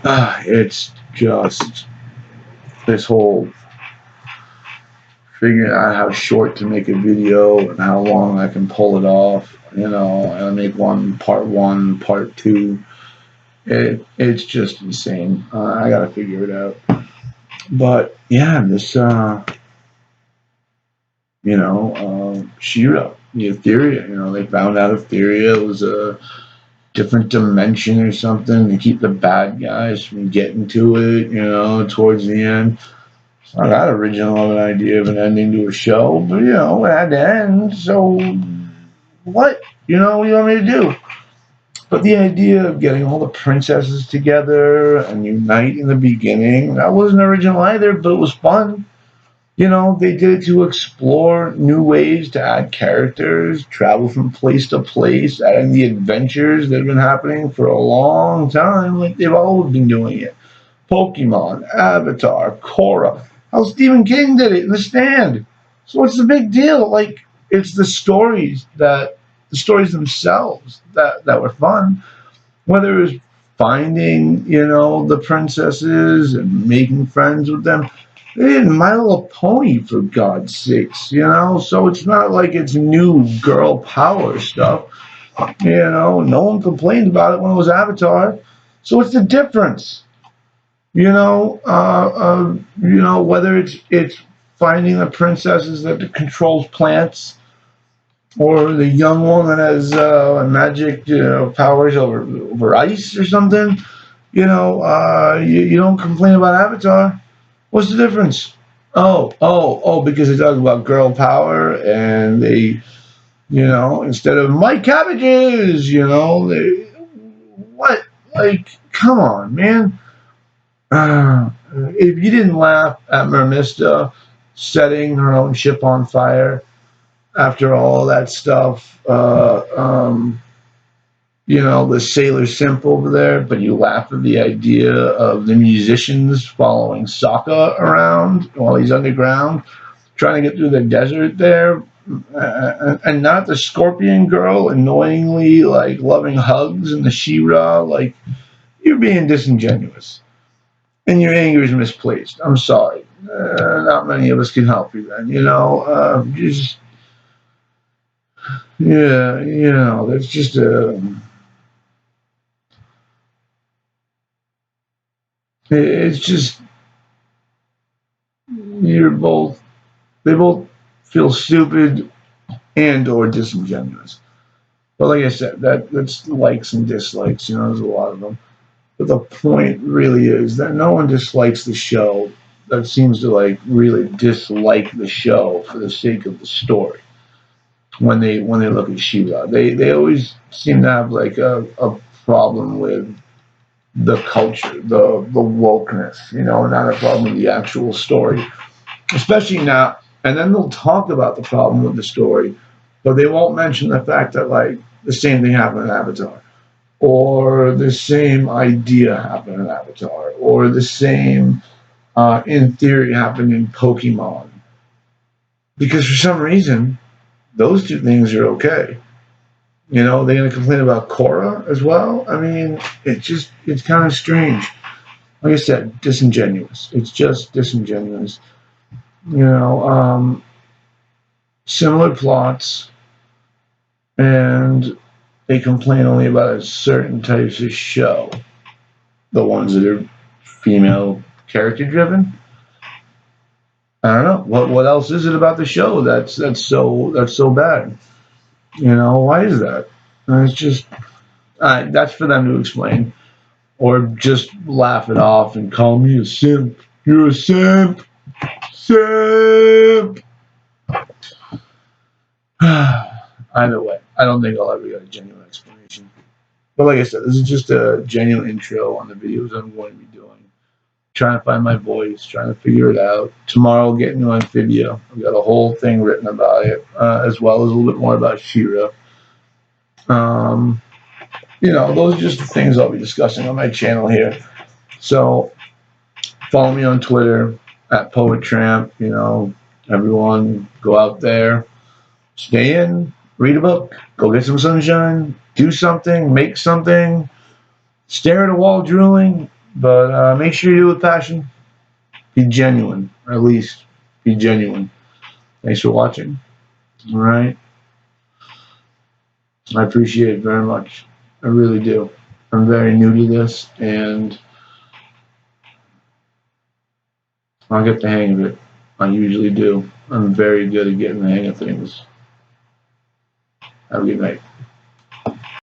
It's just this whole figuring out how short to make a video and how long I can pull it off. And I make one, part two. It's just insane. I gotta figure it out. But yeah, this Shira, the Etheria. They found out Etheria was a different dimension or something to keep the bad guys from getting to it. Towards the end. It's not that original of an idea of an ending to a show, but it had to end. So what? What do you want me to do? But the idea of getting all the princesses together and unite in the beginning, that wasn't original either, but it was fun. They did it to explore new ways to add characters, travel from place to place, adding the adventures that have been happening for a long time, like they've always been doing it. Pokemon, Avatar, Korra. How Stephen King did it in The Stand. So what's the big deal? Like, it's the stories themselves that were fun. Whether it was finding, the princesses and making friends with them. They did My Little Pony, for God's sakes. So it's not like it's new girl power stuff. No one complained about it when it was Avatar. So what's the difference? Whether it's finding the princesses that controls plants, or the young one that has magic powers over ice or something. You don't complain about Avatar. What's the difference? Oh, because they talk about girl power and they, instead of my cabbages, they, what? Like, come on, man. If you didn't laugh at Mermista setting her own ship on fire after all that stuff, the Sailor Simp over there, but you laugh at the idea of the musicians following Sokka around while he's underground, trying to get through the desert there, and not the Scorpion Girl annoyingly like loving hugs and the She-Ra, like you're being disingenuous. And your anger is misplaced. I'm sorry. Not many of us can help you then. Just yeah, there's just a. It's just you're both. They both feel stupid and or disingenuous. But like I said, that's likes and dislikes. There's a lot of them. But the point really is that no one dislikes the show. That seems to like really dislike the show for the sake of the story. When they look at Shiva, they always seem to have like a problem with the culture, the wokeness, not a problem with the actual story, especially now. And then they'll talk about the problem with the story, but they won't mention the fact that like the same thing happened in Avatar, or the same idea happened in Avatar, or the same, in theory, happened in Pokemon, because for some reason those two things are okay. They're going to complain about Korra as well. I mean, it's kind of strange. Like I said, disingenuous. It's just disingenuous. You know, um, Similar plots, and they complain only about certain types of show. The ones that are female character driven. I don't know what else is it about the show that's so bad. Why is that? It's just that's for them to explain, or just laugh it off and call me a simp. You're a simp, simp. Either way, I don't think I'll ever get a genuine explanation. But like I said, this is just a genuine intro on the videos I'm going to be doing. Trying to find my voice, trying to figure it out. Tomorrow, I'll get into Amphibia. I've got a whole thing written about it, as well as a little bit more about Shira. Um, those are just the things I'll be discussing on my channel here. So follow me on Twitter at PoetTramp. Everyone go out there, stay in, read a book, go get some sunshine, do something, make something, stare at a wall drooling. But make sure you do it with passion. Be genuine, or at least be genuine. Thanks for watching. All right. I appreciate it very much. I really do. I'm very new to this, and I'll get the hang of it. I usually do. I'm very good at getting the hang of things. Have a good night.